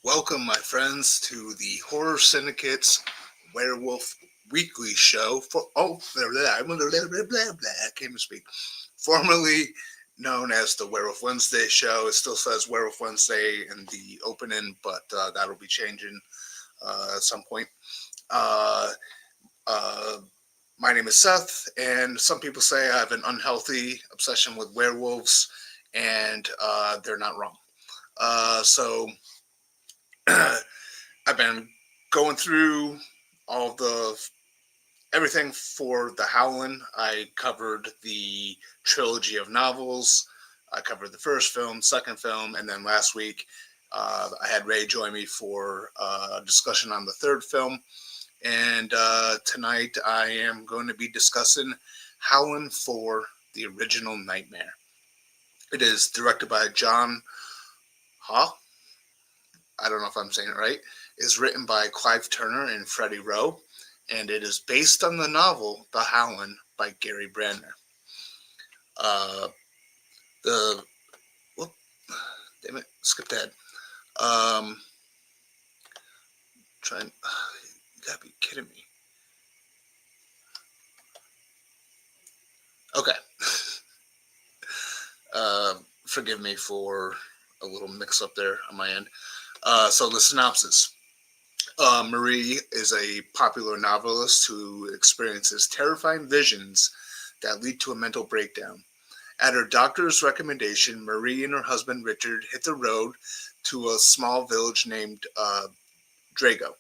Welcome, my friends, to the Horror Syndicate's Werewolf Weekly Show. I can't even speak. Formerly known as the Werewolf Wednesday Show. It still says Werewolf Wednesday in the opening, but that'll be changing at some point. Uh, uh, my name is Seth, and some people say I have an unhealthy obsession with werewolves, and they're not wrong. So I've been going through all the everything for the Howling. I covered the trilogy of novels. I covered the first film, second film, and then last week I had Ray join me for a discussion on the third film. And tonight I am going to be discussing Howling for the original Nightmare. It is directed by John Ha. I don't know if I'm saying it right. Is written by Clive Turner and Freddie Rowe, and it is based on the novel The Howling by Gary Brandner. Uh, the whoop, damn it, skipped ahead. Um, trying, you gotta be kidding me. Okay, forgive me for a little mix up there on my end. So the synopsis. Marie is a popular novelist who experiences terrifying visions that lead to a mental breakdown. At her doctor's recommendation, Marie and her husband Richard hit the road to a small village named Drago.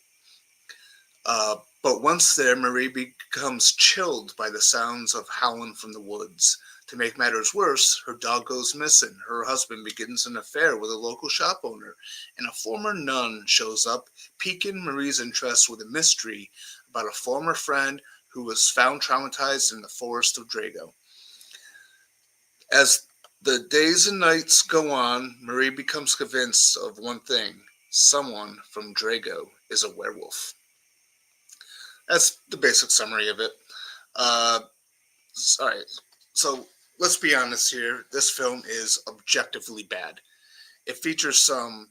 But once there, Marie becomes chilled by the sounds of howling from the woods. To make matters worse, her dog goes missing. Her husband begins an affair with a local shop owner, and a former nun shows up, piquing Marie's interest with a mystery about a former friend who was found traumatized in the forest of Drago. As the days and nights go on, Marie becomes convinced of one thing: someone from Drago is a werewolf. That's the basic summary of it. Uh, all right, so let's be honest here. This film is objectively bad. It features some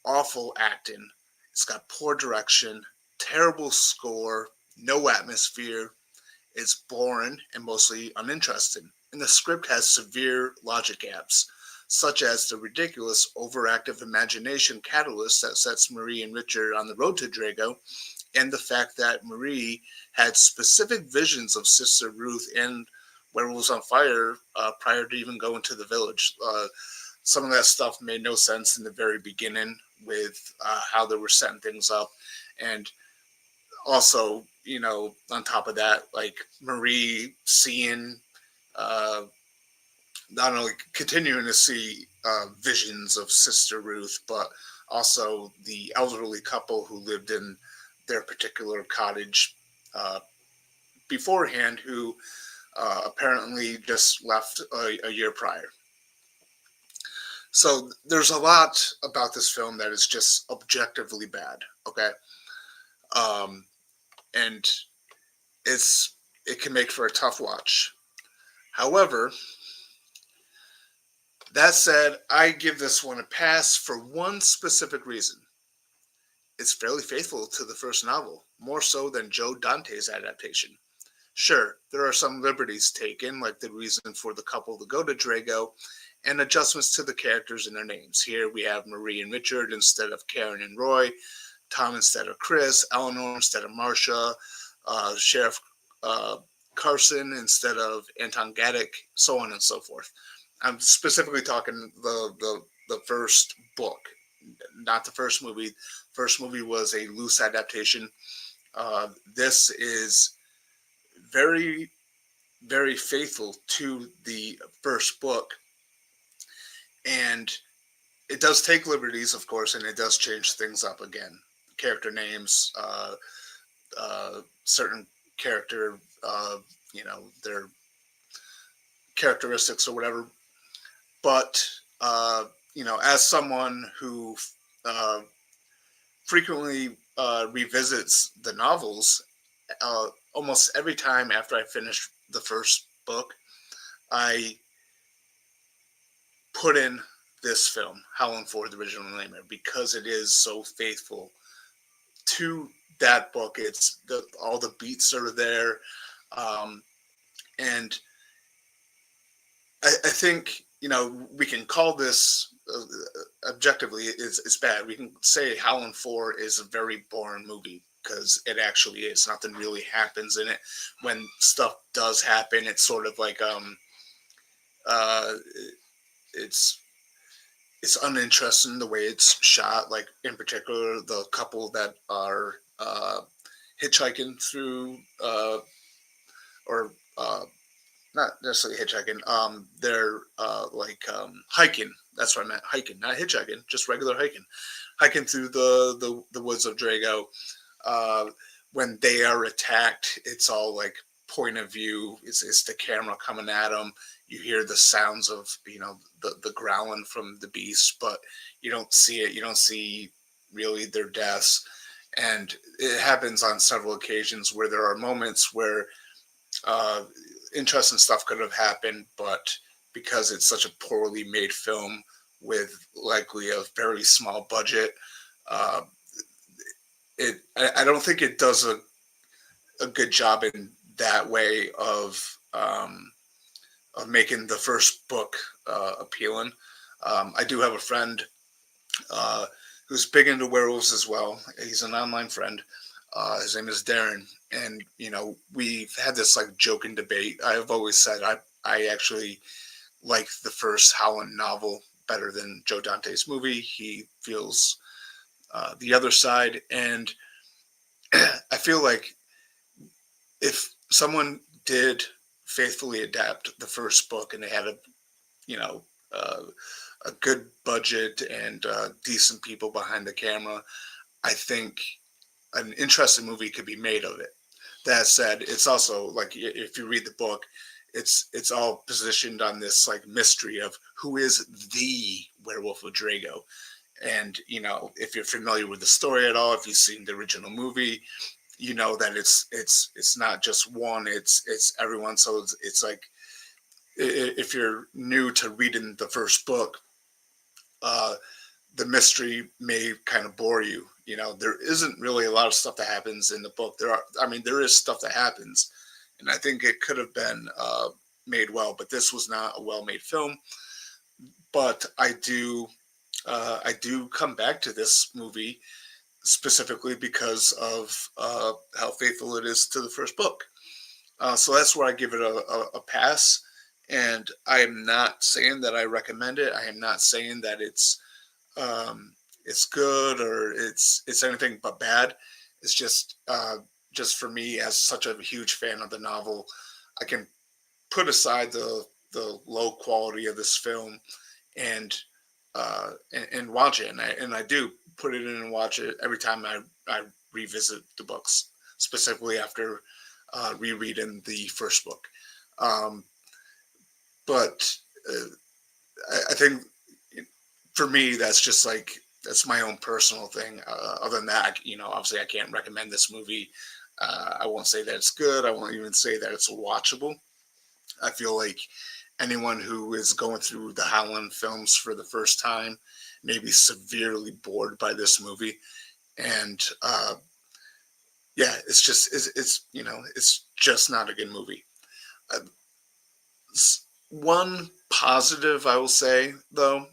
awful acting. It's got poor direction, terrible score, no atmosphere. It's boring and mostly uninteresting. And the script has severe logic gaps, such as the ridiculous overactive imagination catalyst that sets Marie and Richard on the road to Drago, and the fact that Marie had specific visions of Sister Ruth and Werewolves on Fire prior to even going to the village. Some of that stuff made no sense in the very beginning with how they were setting things up. And also, on top of that, like Marie seeing, uh, not only continuing to see visions of Sister Ruth, but also the elderly couple who lived in their particular cottage uh, beforehand, who apparently just left a year prior. So there's a lot about this film that is just objectively bad. Okay, um, and it can make for a tough watch. However, that said, I give this one a pass for one specific reason. It's fairly faithful to the first novel, more so than Joe Dante's adaptation. Sure, there are some liberties taken, like the reason for the couple to go to Drago, and adjustments to the characters and their names. Here we have Marie and Richard instead of Karen and Roy, Tom instead of Chris, Eleanor instead of Marcia, Sheriff uh, Carson instead of Anton Gaddick, so on and so forth. I'm specifically talking the first book, not the first movie. First movie was a loose adaptation. This is very, very faithful to the first book, and it does take liberties, of course, and it does change things up again. Character names, certain character, their characteristics or whatever. But as someone who uh, frequently revisits the novels, almost every time after I finish the first book, I put in this film, Howling for the Original Nightmare, because it is so faithful to that book. All the beats are there, um, and I think we can call this objectively it's bad. We can say Howling 4 is a very boring movie because it actually is. Nothing really happens in it. When stuff does happen, it's sort of like uh, it's it's uninteresting the way it's shot. Like in particular, the couple that are hitchhiking through or not necessarily hitchhiking. They're like hiking. That's what I meant. Hiking, not hitchhiking, just regular hiking. Hiking through the woods of Drago. Uh, when they are attacked, it's all like point of view. It's the camera coming at them. You hear the sounds of the growling from the beast, but you don't see it. You don't see really their deaths. And it happens on several occasions where there are moments where uh, interesting stuff could have happened, but because it's such a poorly made film with likely a very small budget, uh, I don't think it does a good job in that way of making the first book appealing. I do have a friend uh, who's big into werewolves as well. He's an online friend. His name is Darren, and we've had this like joking debate. I've always said I actually like the first Howland novel better than Joe Dante's movie. He feels the other side, and I feel like if someone did faithfully adapt the first book and they had you know uh, a good budget and decent people behind the camera, I think an interesting movie could be made of it. That said, it's also like if you read the book, it's all positioned on this like mystery of who is the werewolf of Drago. And if you're familiar with the story at all, if you've seen the original movie, you know that it's not just one, it's everyone. So it's like if you're new to reading the first book, uh, the mystery may kind of bore you. There isn't really a lot of stuff that happens in the book. There is stuff that happens, and I think it could have been made well, but this was not a well-made film. But I do come back to this movie specifically because of how faithful it is to the first book. So that's where I give it a pass. And I am not saying that I recommend it. I am not saying that um, it's good or it's anything but bad. It's just for me as such a huge fan of the novel, I can put aside the low quality of this film and and watch it, and I do put it in and watch it every time I revisit the books, specifically after rereading the first book. Um, but I think for me that's just like that's my own personal thing. Other than that, obviously I can't recommend this movie. I won't say that it's good. I won't even say that it's watchable. I feel like anyone who is going through the Howland films for the first time may be severely bored by this movie. And yeah, it's just not a good movie. Uh, One positive I will say though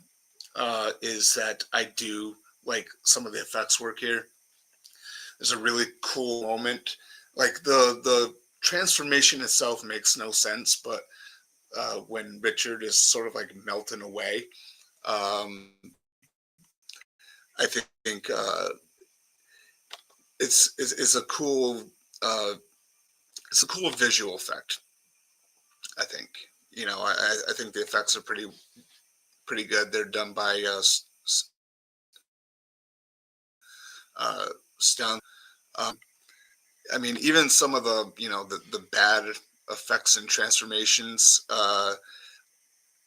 is that I do like some of the effects work here. There's a really cool moment, like the transformation itself makes no sense, but when Richard is sort of like melting away. Um, I think it's a cool it's a cool visual effect. I think I think the effects are pretty good. They're done by Stone. Um, I mean, even some of the bad effects and transformations,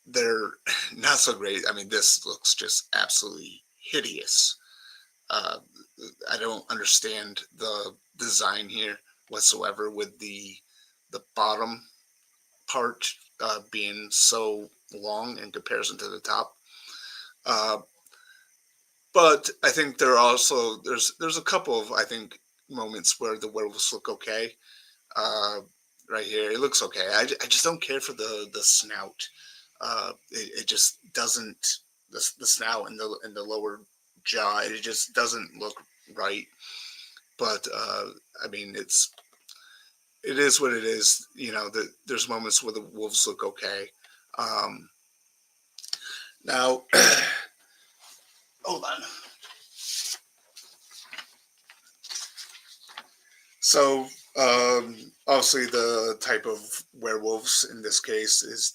they're not so great. I mean, this looks just absolutely hideous. Uh, I don't understand the design here whatsoever with the bottom part being so long in comparison to the top. Uh, but I think there's a couple of I think moments where the werewolves look okay. Uh, right here, it looks okay. I just don't care for the snout. It just doesn't the snout and the lower jaw. It just doesn't look right. But I mean, it is what it is. You know, there's moments where the wolves look okay. Um, now, hold on. So, obviously, the type of werewolves in this case is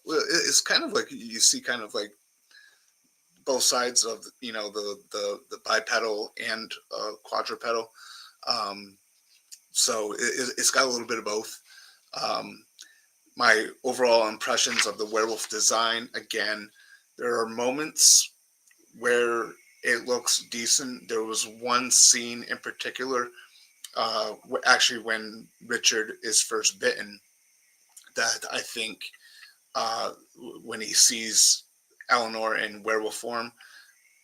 well, it's kind of like you see, kind of like both sides of the bipedal and quadrupedal. Um, so it's got a little bit of both. Um, my overall impressions of the werewolf design, again, there are moments where it looks decent. There was one scene in particular, actually when Richard is first bitten, that I think uh, when he sees Eleanor in werewolf form,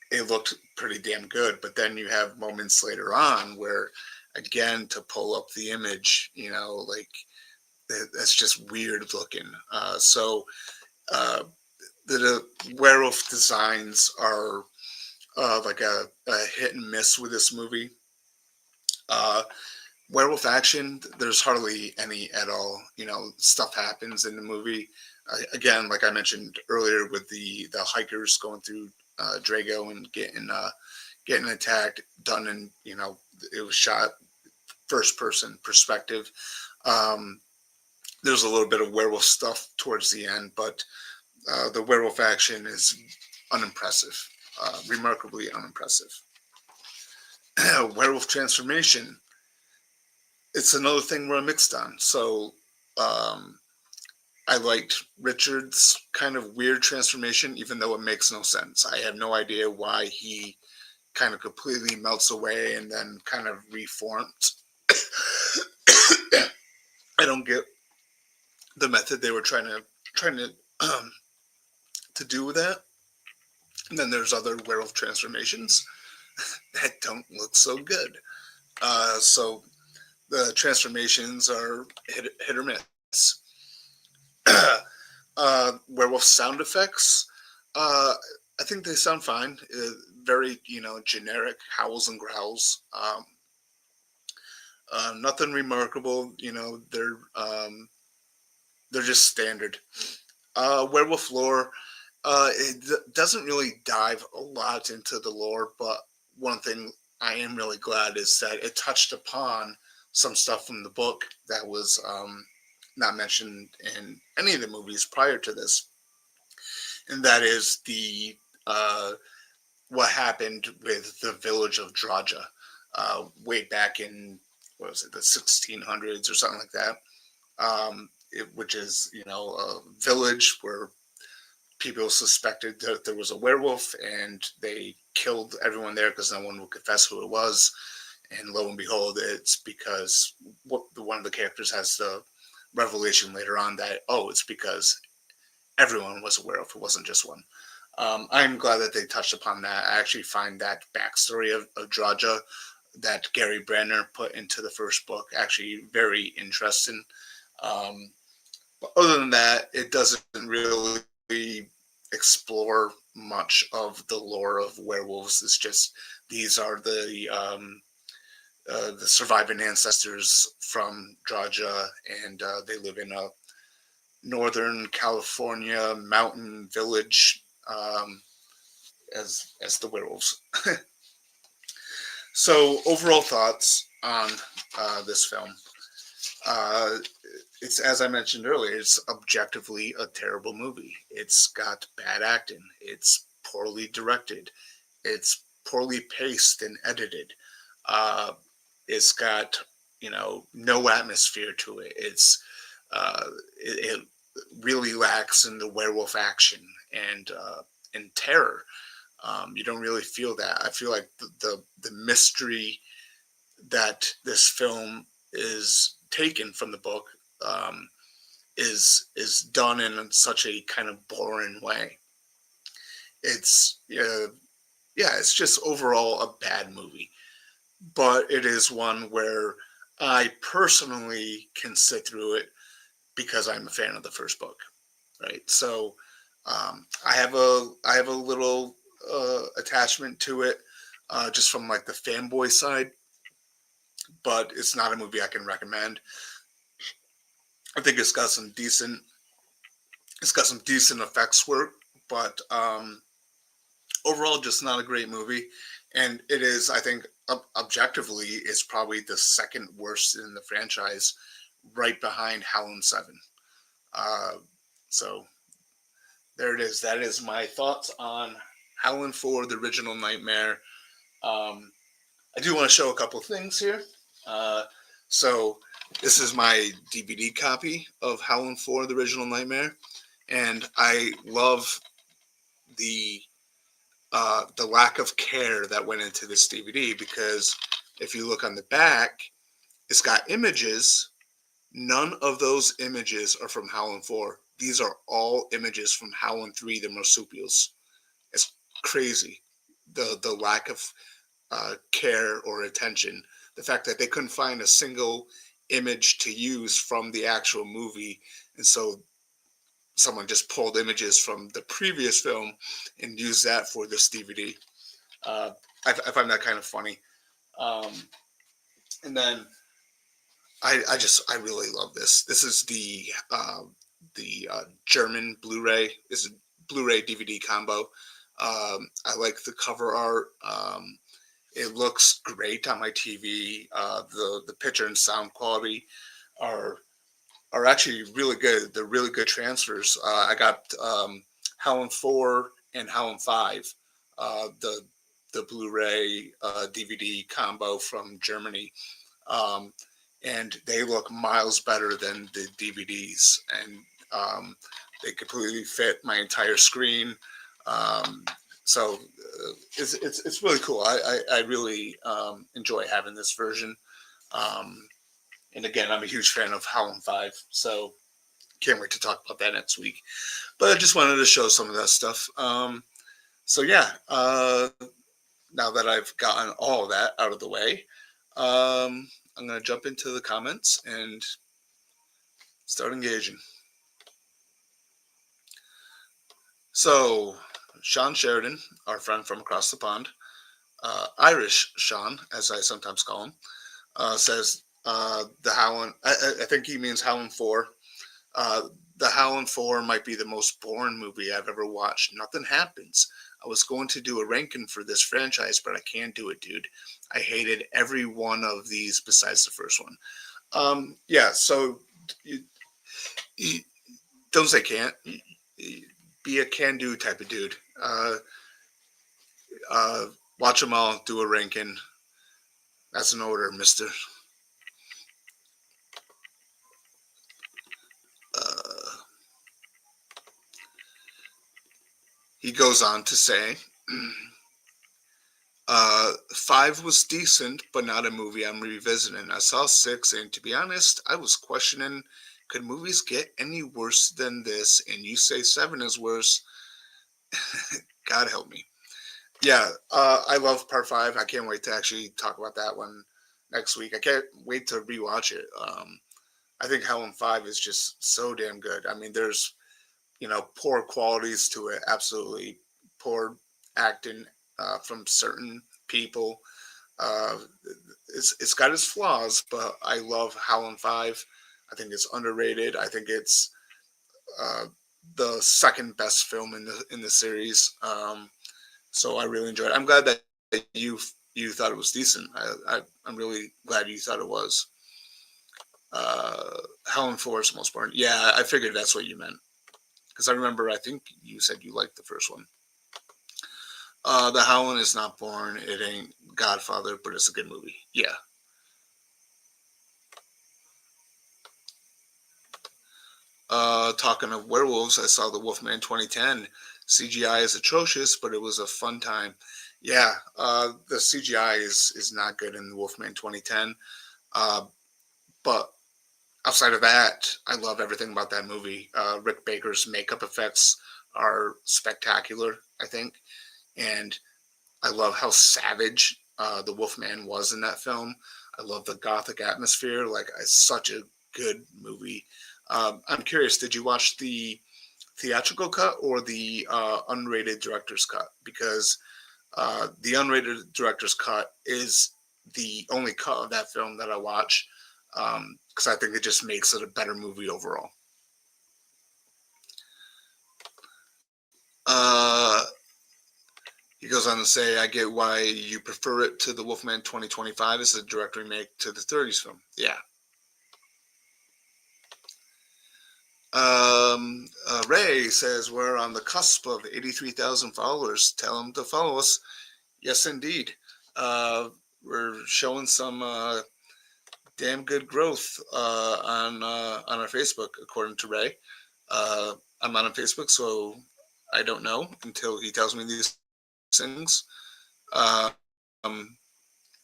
it looked pretty damn good. But then you have moments later on where, again, to pull up the image, like that's just weird looking. So uh, the werewolf designs are like a hit and miss with this movie. Uh, werewolf action, there's hardly any at all. Stuff happens in the movie. Again, like I mentioned earlier, with the hikers going through Drago and getting attacked, done in it was shot first person perspective. Um, there's a little bit of werewolf stuff towards the end, but the werewolf action is unimpressive, remarkably unimpressive. Werewolf transformation, it's another thing we're mixed on. So um, I liked Richard's kind of weird transformation, even though it makes no sense. I have no idea why he kind of completely melts away and then kind of reforms. I don't get the method they were trying um, to do with that. And then there's other werewolf transformations that don't look so good. So the transformations are hit or miss. Werewolf sound effects, uh, I think they sound fine. Very, generic howls and growls. Nothing remarkable. They're just standard. Werewolf lore. Doesn't really dive a lot into the lore, but one thing I am really glad is that it touched upon some stuff from the book that was not mentioned in any of the movies prior to this, and that is the what happened with the village of Draja way back in, what was it, the 1600s or something like that. Which is a village where people suspected that there was a werewolf, and they killed everyone there because no one would confess who it was. And lo and behold, it's because one of the characters has the revelation later on that, oh, it's because everyone was a werewolf. It wasn't just one. I'm glad that they touched upon that. I actually find that backstory of Draja that Gary Brandner put into the first book actually very interesting. But other than that, it doesn't really explore much of the lore of werewolves. It's just these are the surviving ancestors from Draja, and they live in a northern California mountain village as the werewolves. So overall thoughts on this film. Uh, it's, as I mentioned earlier, it's objectively a terrible movie. It's got bad acting. It's poorly directed. It's poorly paced and edited. Uh, it's got no atmosphere to it. It really lacks in the werewolf action and terror. You don't really feel that. I feel like the mystery that this film is taken from the book um, is done in such a kind of boring way. It's yeah, it's just overall a bad movie. But it is one where I personally can sit through it because I'm a fan of the first book, right? So I have a little attachment to it, just from like the fanboy side, but it's not a movie I can recommend. I think it's got some decent effects work, but overall, just not a great movie. And it is, I think, objectively, it's probably the second worst in the franchise, right behind Howling Seven. Uh, so there it is. That is my thoughts on Howling Four, the original Nightmare. Um, I do want to show a couple of things here. Uh, so this is my DVD copy of Howling Four, the original Nightmare, and I love the the lack of care that went into this DVD, because if you look on the back, it's got images. None of those images are from Howling 4. These are all images from Howling 3, the marsupials. It's crazy. The lack of care or attention. The fact that they couldn't find a single image to use from the actual movie. And so someone just pulled images from the previous film and used that for this DVD. Uh, I find that kind of funny. Um, and then I really love this. This is the German Blu-ray. This is Blu-ray DVD combo. I like the cover art. It looks great on my TV. The picture and sound quality are are actually really good. They're really good transfers. I got Howling 4 and Howling 5, the Blu-ray DVD combo from Germany, um, and they look miles better than the DVDs, and they completely fit my entire screen. Um, so it's really cool. I really enjoy having this version. Um, and again, I'm a huge fan of Howling 5, so can't wait to talk about that next week. But I just wanted to show some of that stuff. So yeah, now that I've gotten all of that out of the way, I'm going to jump into the comments and start engaging. So, Sean Sheridan, our friend from across the pond, Irish Sean, as I sometimes call him, says the Howling. I think he means Howling 4. Uh, the Howling 4 might be the most boring movie I've ever watched. Nothing happens. I was going to do a ranking for this franchise, but I can't do it, dude. I hated every one of these besides the first one. Yeah, so you, you don't say can't. Be a can do type of dude. Uh, watch them all, do a ranking. That's an order, mister. Uh, he goes on to say, 5 was decent, but not a movie I'm revisiting. I saw 6, and to be honest, I was questioning, could movies get any worse than this? And you say 7 is worse. God help me. Yeah, I love Part 5. I can't wait to actually talk about that one next week. I can't wait to rewatch it. I think Helen 5 is just so damn good. I mean, there's, poor qualities to it, absolutely. Poor acting from certain people. Uh, it's got its flaws, but I love Howling 5. I think it's underrated. I think it's uh, the second best film in the series. So I really enjoyed it. I'm glad that you thought it was decent. I'm really glad you thought it was. Helen 4 is the most boring. Yeah, I figured that's what you meant, because I remember I think you said you liked the first one. The Howling is not boring. It ain't Godfather, but it's a good movie. Yeah. Talking of werewolves, I saw the Wolfman 2010. CGI is atrocious, but it was a fun time. Yeah, the CGI is not good in the Wolfman 2010. Uh, but outside of that, I love everything about that movie. Rick Baker's makeup effects are spectacular. I think. And I love how savage the Wolfman was in that film. I love the gothic atmosphere. Like, it's such a good movie. I'm curious, did you watch the theatrical cut or the unrated director's cut? Because the unrated director's cut is the only cut of that film that I watch, because I think it just makes it a better movie overall. Uh, he goes on to say, I get why you prefer it to the Wolfman 2025 as a direct remake to the 30s film. Yeah. Ray says, we're on the cusp of 83,000 followers. Tell them to follow us. Yes, indeed. We're showing some damn good growth on our Facebook, according to Ray. I'm not on Facebook, so I don't know until he tells me these things. Um,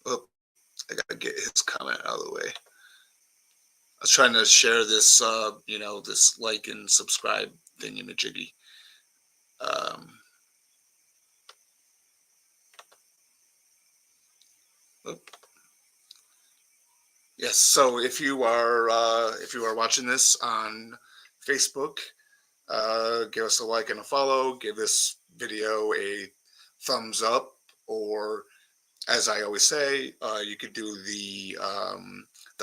oh, I gotta get his comment out of the way. I was trying to share this, this like and subscribe thing in a jiggy. Um, oh. Yes. So if you are watching this on Facebook, give us a like and a follow. Give this video a thumbs up, or as I always say, you could do the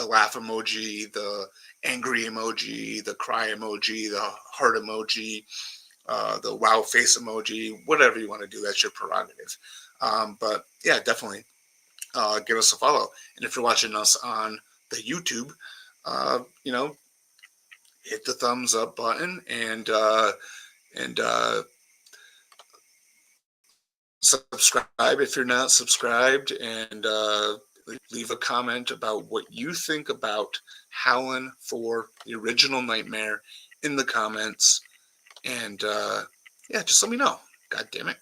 laugh emoji, the angry emoji, the cry emoji, the heart emoji, the wow face emoji, whatever you want to do. That's your prerogative. But yeah, definitely give us a follow. And if you're watching us on the YouTube, you know, hit the thumbs up button and subscribe if you're not subscribed, and leave a comment about what you think about Howling for the original Nightmare in the comments, and yeah, just let me know. God damn it.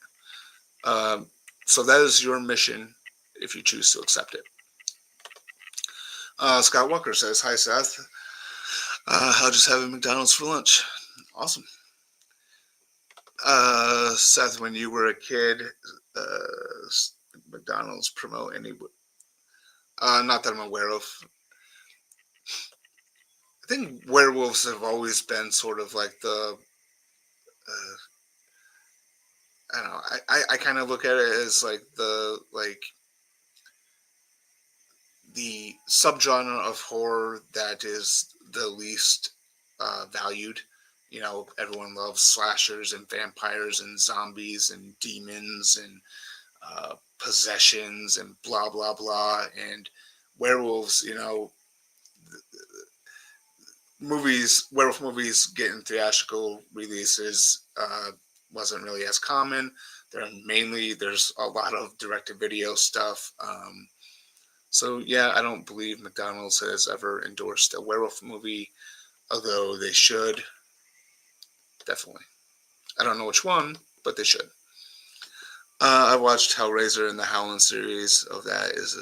So that is your mission if you choose to accept it. Scott Walker says, hi, Seth. I'll just have a McDonald's for lunch. Awesome. Seth, when you were a kid, McDonald's promote any? Not that I'm aware of. I think werewolves have always been sort of like the. I don't know. I kind of look at it as like the subgenre of horror that is the least valued. You know, everyone loves slashers and vampires and zombies and demons and possessions and blah blah blah, and werewolves. You know, werewolf movies getting theatrical releases wasn't really as common. There's a lot of direct-to-video stuff. So yeah, I don't believe McDonald's has ever endorsed a werewolf movie, although they should. Definitely. I don't know which one, but they should. I watched Hellraiser, and the Howling series of that is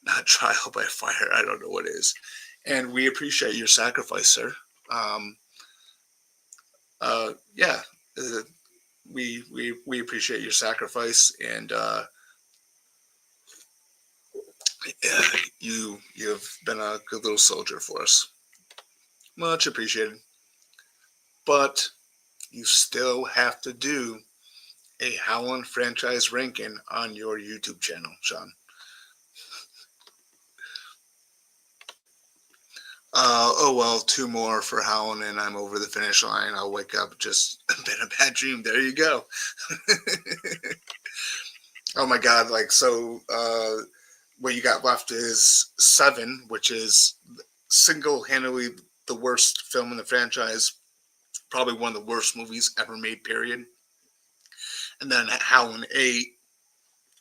not Trial by Fire. I don't know what is. And we appreciate your sacrifice, sir. Yeah, we appreciate your sacrifice, and you've been a good little soldier for us. Much appreciated. But you still have to do a Howling franchise ranking on your YouTube channel, Sean. Oh well, 2 more for Howling, and I'm over the finish line. I'll wake up just been a bad dream. There you go. Oh my God! Like, so, what you got left is 7, which is single-handedly the worst film in the franchise. Probably one of the worst movies ever made. Period. And then Howling 8,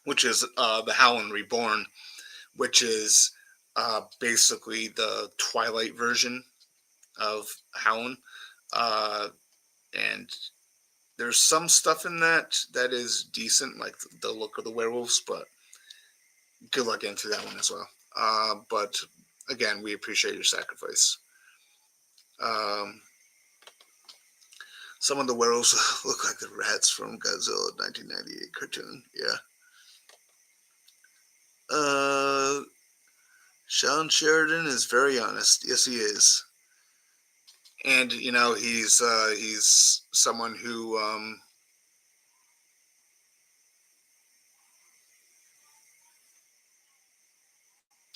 which is the Howling Reborn, which is basically the Twilight version of Howling. And there's some stuff in that is decent, like the look of the werewolves, but good luck into that one as well. But again, we appreciate your sacrifice. Um, Some of the werewolves look like the rats from Godzilla 1998 cartoon. Yeah. Uh, Sean Sheridan is very honest. Yes, he is. And he's someone who oh,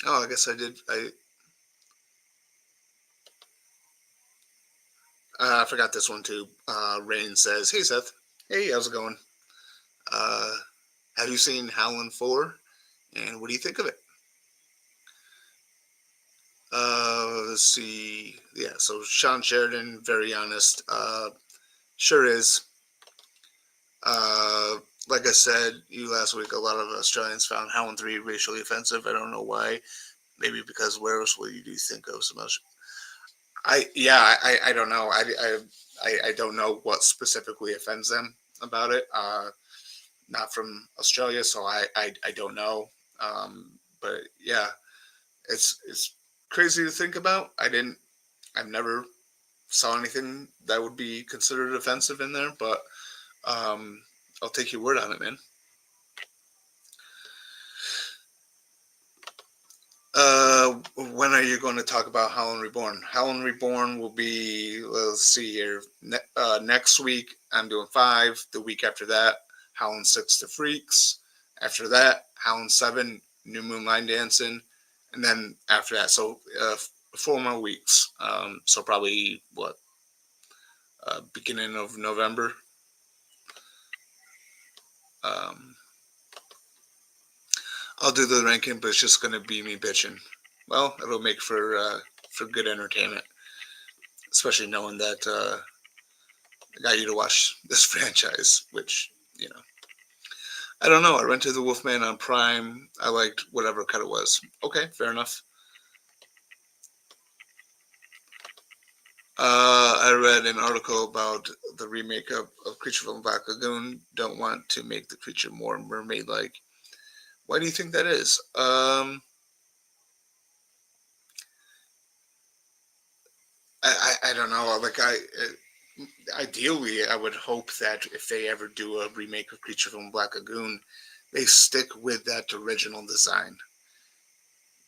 I guess I did. I forgot this one too. Rain says, "Hey Seth, hey, how's it going? Uh, have you seen Howling 4? And what do you think of it?" Let's see. Yeah, so Sean Sheridan, very honest. Sure is. Uh, like I said, you last week, a lot of Australians found Howling 3 racially offensive. I don't know why. Maybe because where else will you do think of so much? I don't know. I don't know what specifically offends them about it. Not from Australia, so I don't know. But yeah, it's crazy to think about. I've never saw anything that would be considered offensive in there, but um, I'll take your word on it, man. When are you going to talk about Howling Reborn? Howling Reborn will be, let's see here, next week. I'm doing 5. The week after that, Howling 6 to Freaks. After that, Howling 7, New Moon Line Dancing. And then after that, so 4 more weeks. So probably, what, beginning of November. Um, I'll do the ranking, but it's just going to be me bitching. Well, it'll make for good entertainment, especially knowing that I got you to watch this franchise, which, you know, I don't know. I rented The Wolfman on Prime. I liked whatever cut it was. Okay, fair enough. I read an article about the remake of Creature from Black Lagoon. Don't want to make the creature more mermaid like. Why do you think that is? I don't know. Ideally, I would hope that if they ever do a remake of Creature from Black Lagoon, they stick with that original design.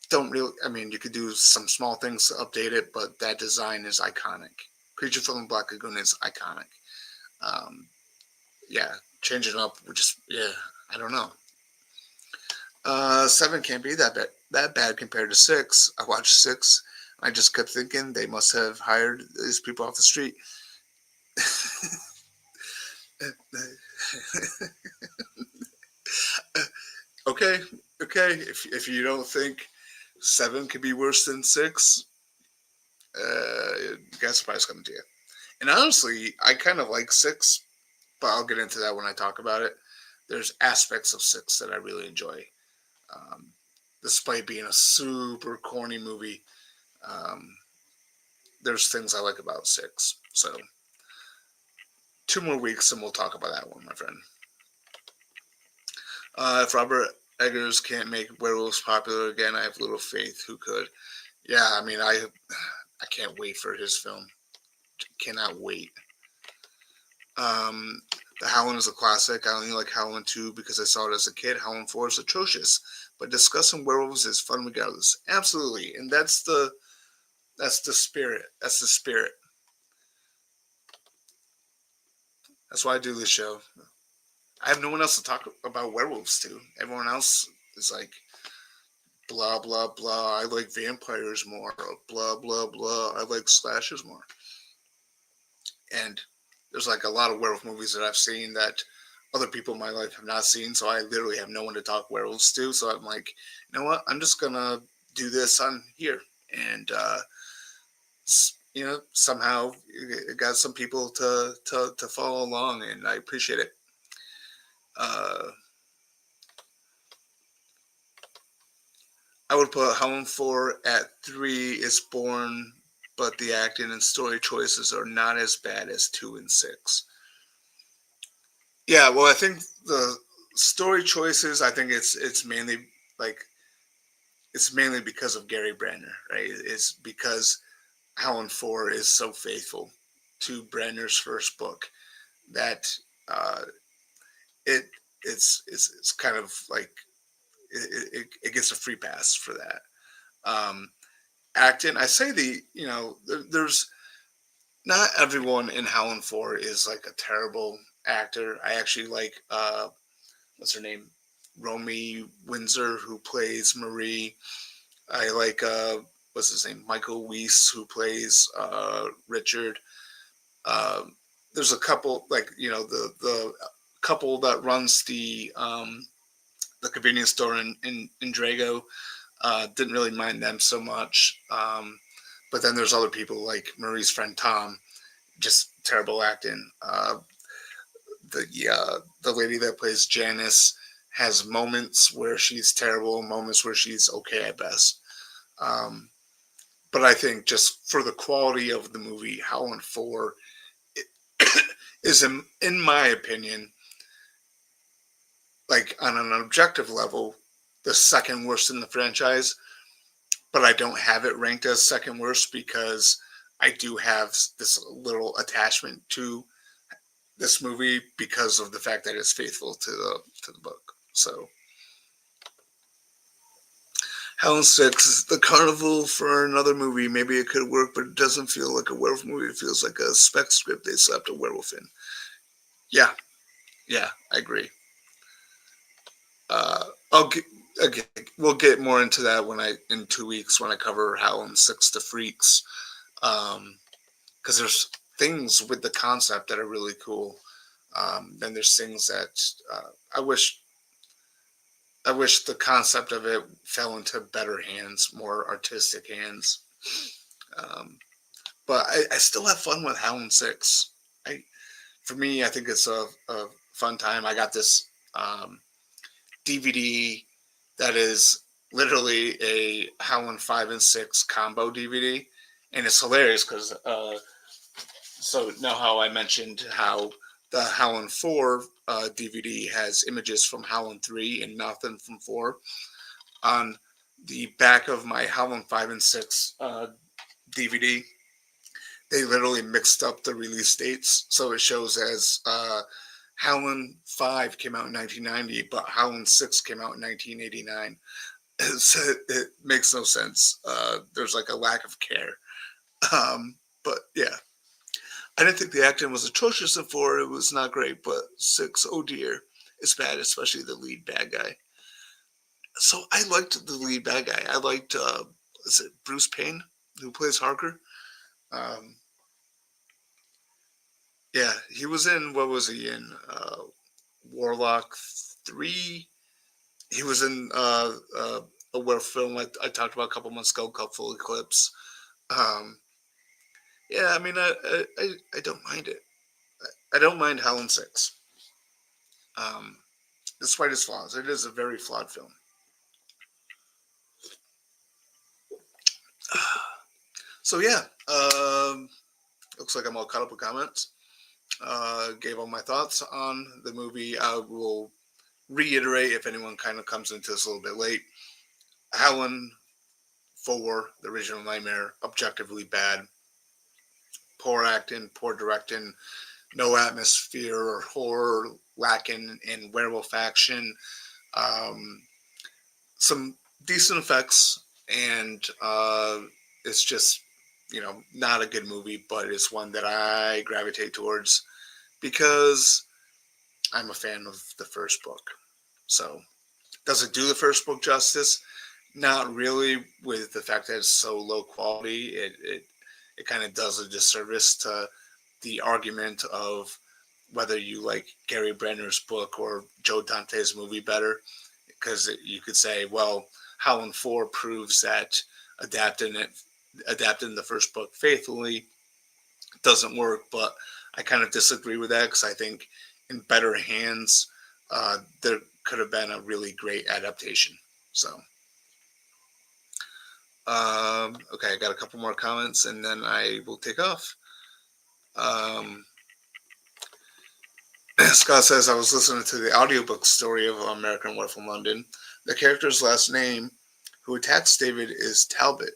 Don't really. I mean, you could do some small things to update it, but that design is iconic. Creature from Black Lagoon is iconic. Um, yeah, change it up. Just yeah, I don't know. 7 can't be that bad compared to 6. I watched 6. I just kept thinking they must have hired these people off the street. Okay, okay. If you don't think 7 could be worse than 6, gas price coming to you. And honestly, I kind of like 6, but I'll get into that when I talk about it. There's aspects of 6 that I really enjoy, um, despite being a super corny movie. Um, there's things I like about 6. So 2 more weeks and we'll talk about that one, my friend. If Robert Eggers can't make werewolves popular again, I have little faith who could. Yeah, I mean, I can't wait for his film. Cannot wait. Um, the Howling is a classic. I only like Howling 2 because I saw it as a kid. Howling 4 is atrocious, but discussing werewolves is fun regardless. Absolutely, and that's the spirit. That's the spirit. That's why I do this show. I have no one else to talk about werewolves to. Everyone else is like blah blah blah. I like vampires more. Blah blah blah. I like slashes more. And there's like a lot of werewolf movies that I've seen that other people in my life have not seen. So I literally have no one to talk werewolves to. So I'm like, you know what? I'm just gonna do this on here, and somehow it got some people to follow along, and I appreciate it. Uh, I would put Home 4 at 3 is born, but the acting and story choices are not as bad as 2 and 6. Yeah, well, I think the story choices, I think it's mainly like it's mainly because of Gary Brandner, right? It's because Howland 4 is so faithful. to Brandner's first book, that uh, it it's kind of like it gets a free pass for that. Um, Acting, I say there's not everyone in Howling 4 is like a terrible actor. I actually like what's her name, Romy Windsor, who plays Marie. I like what's his name, Michael Weiss, who plays Richard. Um, there's a couple, like, the couple that runs the convenience store in Drago. Didn't really mind them so much. But then there's other people like Marie's friend Tom, just terrible acting. The lady that plays Janice has moments where she's terrible, moments where she's okay at best. Um, but I think just for the quality of the movie, Howling 4 is, in my opinion, like on an objective level, the second worst in the franchise. But I don't have it ranked as second worst because I do have this little attachment to this movie because of the fact that it's faithful to the book. So, Howling 6 is the carnival for another movie. Maybe it could work, but it doesn't feel like a werewolf movie. It feels like a spec script they slapped a werewolf in. Yeah, yeah, I agree. Uh, I'll get, again, we'll get more into that in 2 weeks when I cover Howling 6 to Freaks. Because there's things with the concept that are really cool. Then there's things that I wish the concept of it fell into better hands, more artistic hands. Um, but I still have fun with Howling 6. For me, I think it's a fun time. I got this DVD that is literally a Howling 5 and 6 combo DVD. And it's hilarious because, so now how I mentioned how the Howling 4 DVD has images from Howling 3 and nothing from 4. On the back of my Howling 5 and 6 DVD, they literally mixed up the release dates. So it shows as Howling 5 came out in 1990, but Howling 6 came out in 1989. So it makes no sense. There's like a lack of care. But yeah, I didn't think the acting was atrocious in 4. It was not great, but 6, oh dear, it's bad, especially the lead bad guy. So I liked the lead bad guy. I liked, is it Bruce Payne, who plays Harker? Um, yeah, he was in, what was he in? Warlock 3. He was in a werewolf film I talked about a couple months ago called Full Eclipse. Um, yeah, I mean, I don't mind it. I don't mind Howling 6. Um, Despite its flaws, it is a very flawed film. So yeah, looks like I'm all caught up with comments. Gave all my thoughts on the movie. I will reiterate if anyone kind of comes into this a little bit late. Howling 4, the original Nightmare, objectively bad. Poor acting, poor directing, no atmosphere or horror, lacking in werewolf action. Um, some decent effects, and it's just, not a good movie, but it's one that I gravitate towards because I'm a fan of the first book. So, does it do the first book justice? Not really, with the fact that it's so low quality. It kind of does a disservice to the argument of whether you like Gary Brandner's book or Joe Dante's movie better, because you could say, well, Howling 4 proves that adapting the first book faithfully doesn't work, but I kind of disagree with that because I think in better hands, there could have been a really great adaptation. So, okay, I got a couple more comments and then I will take off. Scott says, I was listening to the audiobook story of American Werewolf in London. The character's last name, who attacks David, is Talbot,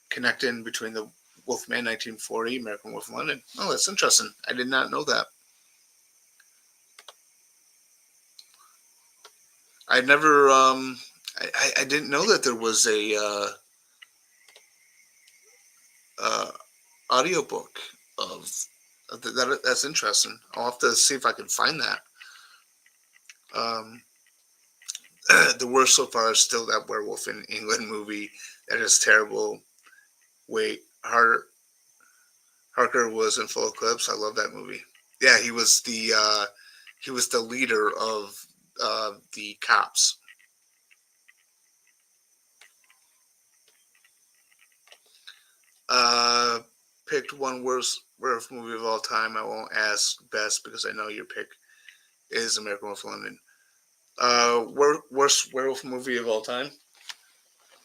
connecting between the Wolfman 1940, American Wolf in London. Oh, that's interesting. I did not know that. I never, I didn't know that there was a uh, audiobook of that's interesting. I'll have to see if I can find that. Um, the worst so far is still that Werewolf in England movie. That is terrible. Wait, Harker was in Full Eclipse. I love that movie. Yeah, he was the leader of the cops. Uh, Picked one worst werewolf movie of all time. I won't ask best because I know your pick is American Wolf in London. Worst werewolf movie of all time.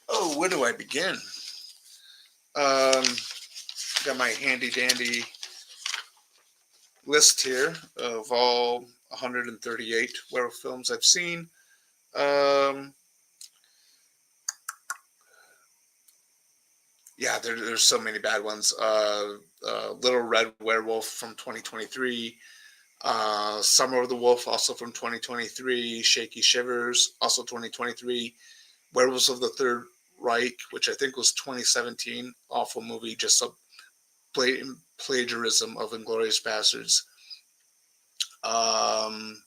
Oh, where do I begin? Um, Got my handy dandy list here of all 138 werewolf films I've seen. Um, yeah, there's so many bad ones. Little Red Werewolf from 2023. Summer of the Wolf, also from 2023. Shaky Shivers, also 2023. Werewolves of the Third Reich, which I think was 2017. Awful movie, just a blatant plagiarism of Inglourious Basterds. Um,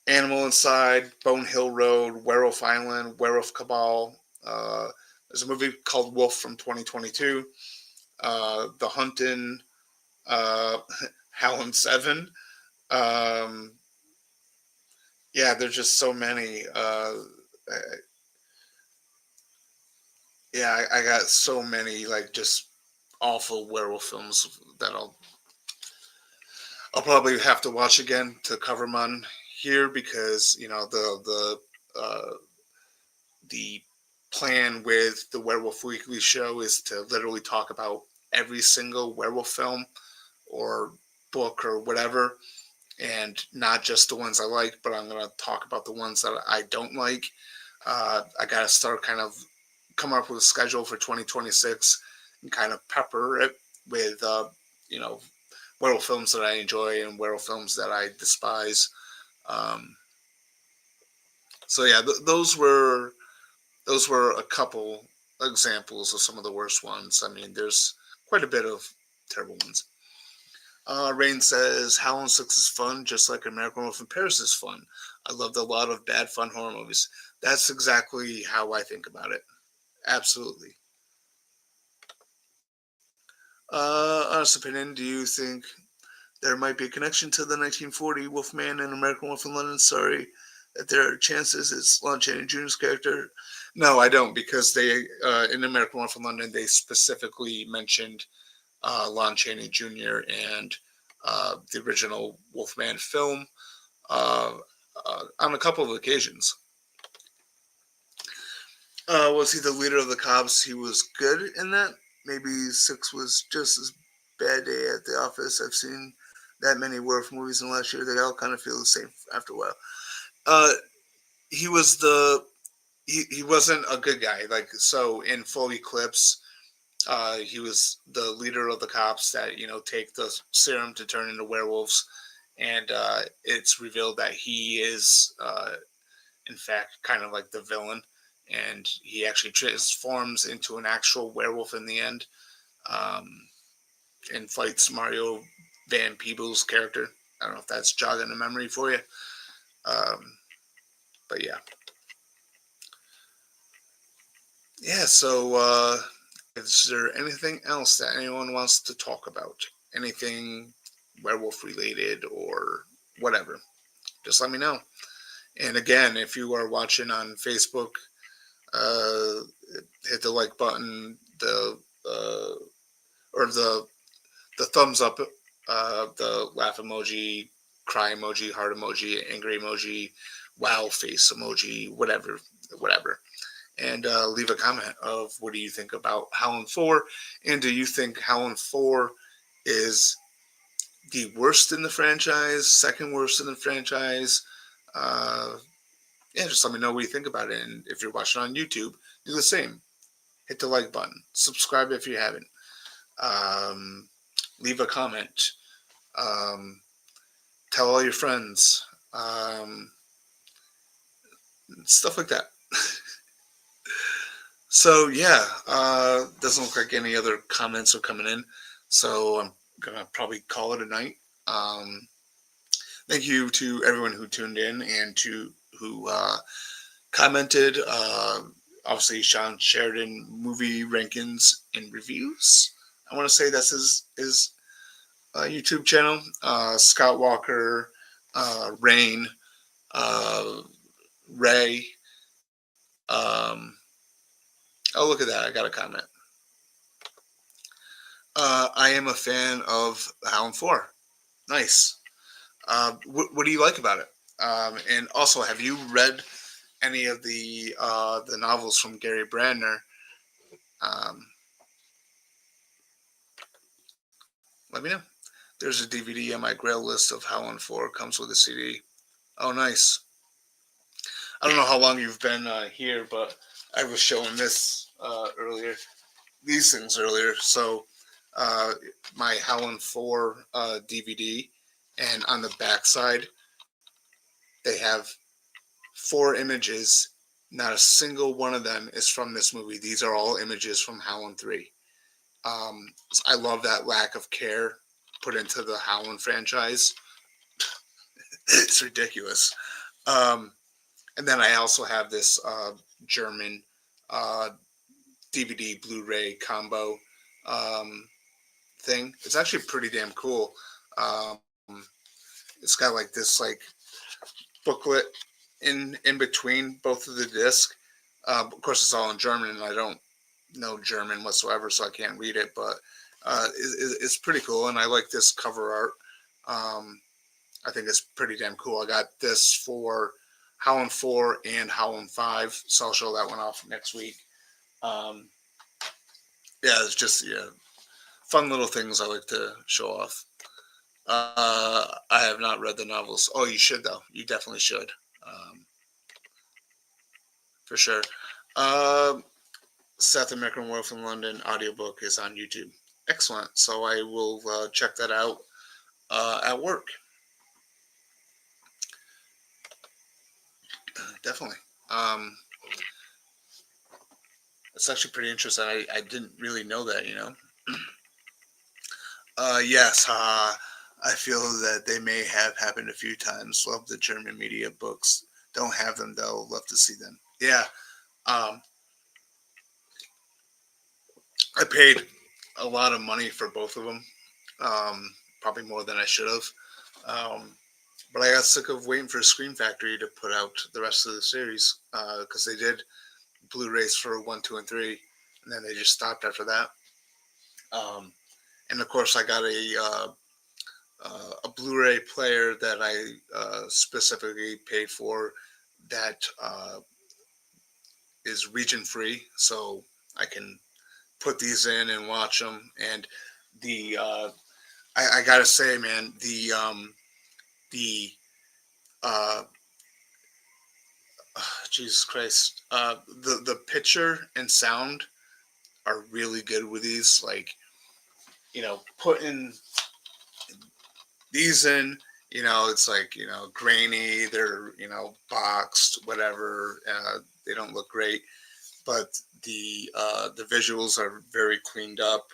Animal Inside, Bone Hill Road, Werewolf Island, Werewolf Cabal. There's a movie called Wolf from 2022. The Hunting, uh, Howling 7. Um, yeah, there's just so many. Yeah, I got so many like just awful werewolf films that I'll probably have to watch again to cover them on here because the plan with the Werewolf Weekly show is to literally talk about every single werewolf film or book or whatever, and not just the ones I like, but I'm going to talk about the ones that I don't like. I got to start kind of coming up with a schedule for 2026 and kind of pepper it with, you know, werewolf films that I enjoy and werewolf films that I despise. Um, so yeah, those were a couple examples of some of the worst ones. I mean, there's quite a bit of terrible ones. Rain says Howling 6 is fun, just like American Wolf in Paris is fun. I loved a lot of bad fun horror movies. That's exactly how I think about it. Absolutely. Honest opinion, do you think there might be a connection to the 1940 Wolfman and American Wolf in London? Sorry, that there are chances it's Lon Chaney Jr.'s character. No, I don't, because they in American Wolf in London they specifically mentioned Lon Chaney Jr. and the original Wolfman film uh, on a couple of occasions. Was he the leader of the cops? He was good in that. Maybe 6 was just as bad day at the office. I've seen that many werewolf movies in the last year. They all kind of feel the same after a while. Uh, he was he wasn't a good guy. Like, so in Full Eclipse, he was the leader of the cops that take the serum to turn into werewolves, and it's revealed that he is in fact kind of like the villain, and he actually transforms into an actual werewolf in the end, um, and fights Mario Van Peebles' character. I don't know if that's jogging a memory for you, um, but yeah. Yeah, so is there anything else that anyone wants to talk about? Anything werewolf related or whatever? Just let me know. And again, if you are watching on Facebook, uh, hit the like button, the or the thumbs up, the laugh emoji, cry emoji, heart emoji, angry emoji, wow face emoji, whatever. And leave a comment of what do you think about Howling 4, and do you think Howling 4 is the worst in the franchise, second worst in the franchise? Uh, yeah, just let me know what you think about it. And if you're watching on YouTube, do the same. Hit the like button. Subscribe if you haven't. Um, Leave a comment. Um, Tell all your friends. Stuff like that. So yeah, doesn't look like any other comments are coming in. So I'm gonna probably call it a night. Um, Thank you to everyone who tuned in and to who commented. Obviously, Sean Sheridan movie rankings and reviews. I want to say that's his YouTube channel. Scott Walker, Rain, uh, Ray. Um, oh, look at that! I got a comment. I am a fan of Howling 4. Nice. What do you like about it? And also, have you read any of the novels from Gary Brandner? Um, Let me know. There's a DVD on my Grail list of Howling 4. Comes with a CD. Oh, nice. I don't know how long you've been here, but I was showing this earlier. These things earlier. So uh, my Howling 4 DVD, and on the back side, they have 4 images. Not a single one of them is from this movie. These are all images from Howling 3. I love that lack of care put into the Howling franchise. It's ridiculous. Um, and then I also have this German uh, DVD Blu-ray combo um, thing. It's actually pretty damn cool. Um, it's got like this booklet in between both of the discs. Of course, it's all in German, and I don't know German whatsoever, so I can't read it. But it's pretty cool, and I like this cover art. Um, I think it's pretty damn cool. I got this for Howling 4 and Howling 5, so I'll show that one off next week. Um, yeah, it's just fun little things I like to show off. I have not read the novels. Oh, you should though. You definitely should, um, for sure. Uh, Seth American Werewolf in London audiobook is on YouTube. Excellent. So I will check that out at work. Definitely. Um, it's actually pretty interesting. I didn't really know that. Yes, I feel that they may have happened a few times. Love the German media books. Don't have them though. Love to see them. Yeah. Um, I paid a lot of money for both of them. Probably more than I should have. But I got sick of waiting for Scream Factory to put out the rest of the series because they did Blu-rays for 1, 2, and 3, and then they just stopped after that. Um, and of course, I got a Blu-ray player that I specifically paid for that is region free, so I can put these in and watch them. And the I gotta say, man, the uh, Jesus Christ, the picture and sound are really good with these. Like, putting these in, it's like, grainy, they're, boxed, whatever. They don't look great, but the visuals are very cleaned up.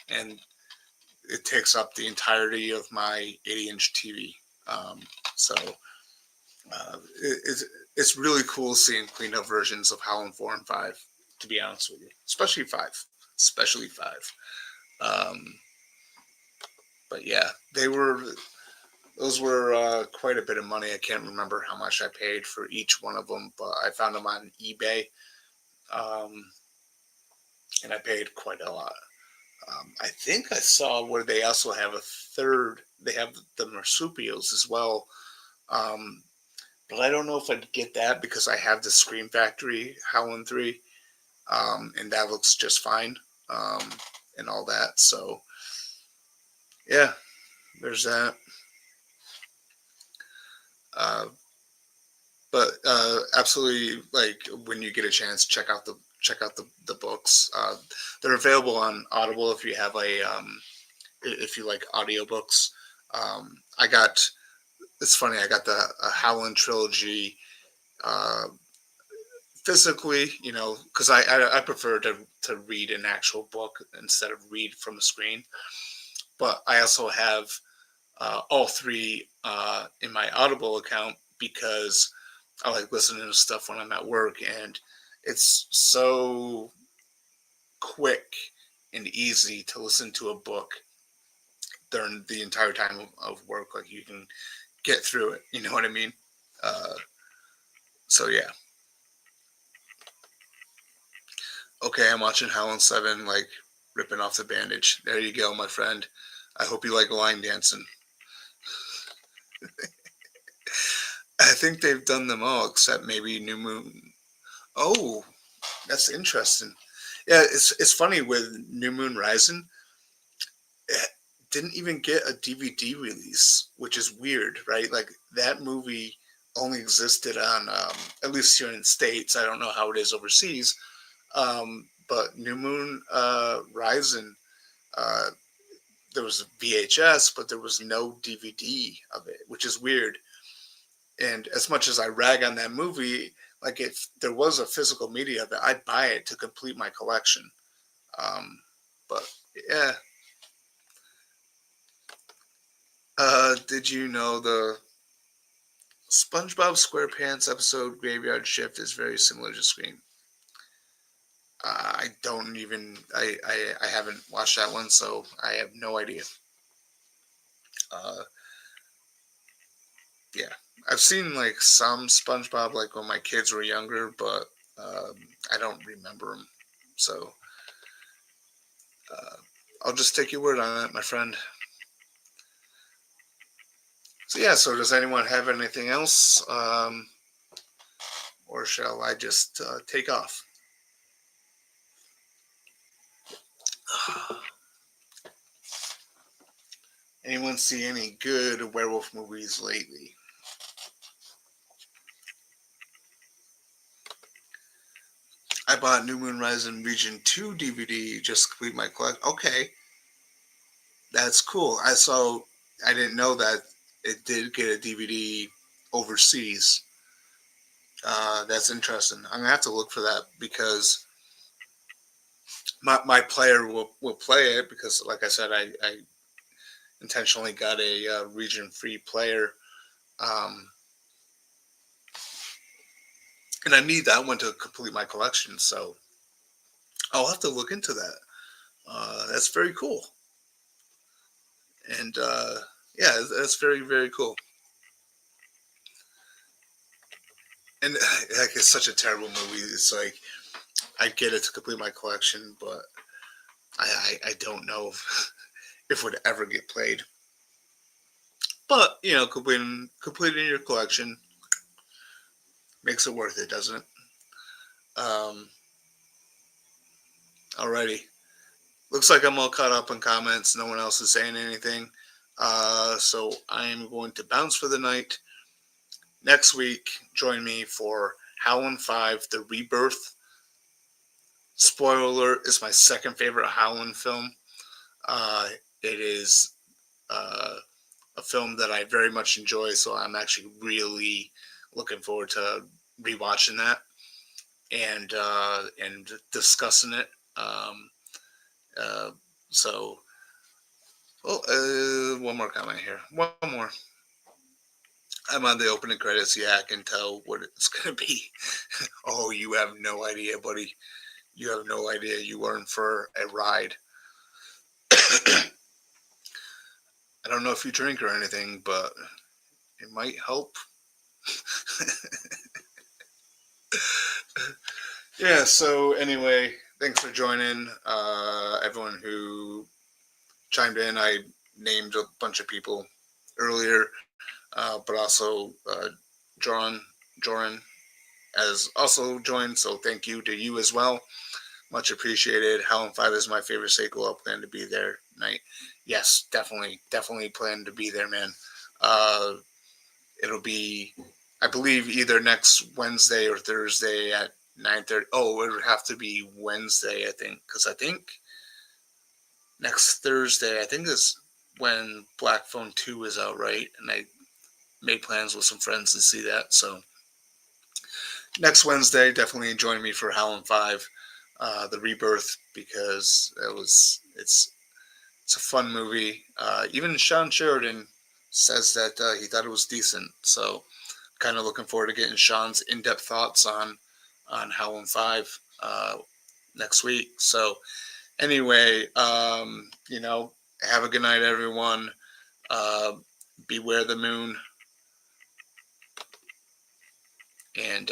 And it takes up the entirety of my 80-inch TV. So it's really cool seeing cleaned up versions of Howling 4 and 5, to be honest with you. Especially 5. Especially 5. Um, but yeah, those were quite a bit of money. I can't remember how much I paid for each one of them, but I found them on eBay, um, and I paid quite a lot. I think I saw where they also have a third. They have the marsupials as well, um, but I don't know if I'd get that because I have the Scream Factory Howling 3, and that looks just fine, um, and all that. So yeah, there's that. Uh, but absolutely, like when you get a chance, check out check out the books. They're available on Audible if you have if you like audiobooks. I got it's funny. I got the Howling trilogy uh, physically, because I prefer to read an actual book instead of read from a screen. But I also have all three in my Audible account because I like listening to stuff when I'm at work, and it's so quick and easy to listen to a book during the entire time of work. Like you can get through it. You know what I mean? Uh, so yeah. Okay, I'm watching Howling 7, like ripping off the bandage. There you go, my friend. I hope you like line dancing. I think they've done them all except maybe New Moon. Oh, that's interesting. Yeah, it's funny with New Moon Rising. It didn't even get a DVD release, which is weird, right? Like that movie only existed on at least here in the States. I don't know how it is overseas. But New Moon Rising, uh, there was a VHS, but there was no DVD of it, which is weird. And as much as I rag on that movie, like if there was a physical media of it, I'd buy it to complete my collection. Um, but yeah, did you know the SpongeBob SquarePants episode Graveyard Shift is very similar to Scream? I don't even I haven't watched that one, so I have no idea. Uh, yeah, I've seen like some SpongeBob like when my kids were younger, but I don't remember them. So uh, I'll just take your word on that, my friend. So yeah, so does anyone have anything else, or shall I just take off? Anyone see any good werewolf movies lately? I bought New Moon Rising Region 2 DVD just to complete my collection. Okay, that's cool. I didn't know that it did get a DVD overseas. That's interesting. I'm gonna have to look for that because my player will play it because, like I said, I intentionally got a region free player, um, and I need that one to complete my collection. So I'll have to look into that. That's very cool, and yeah, that's very very cool. And like it's such a terrible movie. It's like I get it to complete my collection, but I don't know if it would ever get played. But completing your collection makes it worth it, doesn't it? Alrighty. Looks like I'm all caught up in comments. No one else is saying anything. So I am going to bounce for the night. Next week, join me for Howling 5, The Rebirth. Spoiler alert, it's my second favorite Howling film. It is a film that I very much enjoy, so I'm actually really looking forward to rewatching that and discussing it. Uh, so, one more comment here. One more. I'm on the opening credits. Yeah, I can tell what it's gonna be. Oh, you have no idea, buddy. You have no idea. You are in for a ride. I don't know if you drink or anything, but it might help. Yeah, so anyway, thanks for joining. Everyone who chimed in, I named a bunch of people earlier, but also Joran has also joined, so thank you to you as well. Much appreciated. Howling 5 is my favorite sequel. I'll plan to be there tonight. Yes, definitely plan to be there, man. It'll be, I believe, either next Wednesday or Thursday at 9:30. Oh, it would have to be Wednesday, I think, because I think next Thursday, I think is when Black Phone 2 is out, right? And I made plans with some friends to see that. So next Wednesday, definitely join me for Howling 5, the Rebirth, because it's a fun movie. Even Sean Sheridan says that he thought it was decent. So kind of looking forward to getting Sean's in-depth thoughts on Howling 5 next week. So anyway, have a good night, everyone. Uh, Beware the moon, and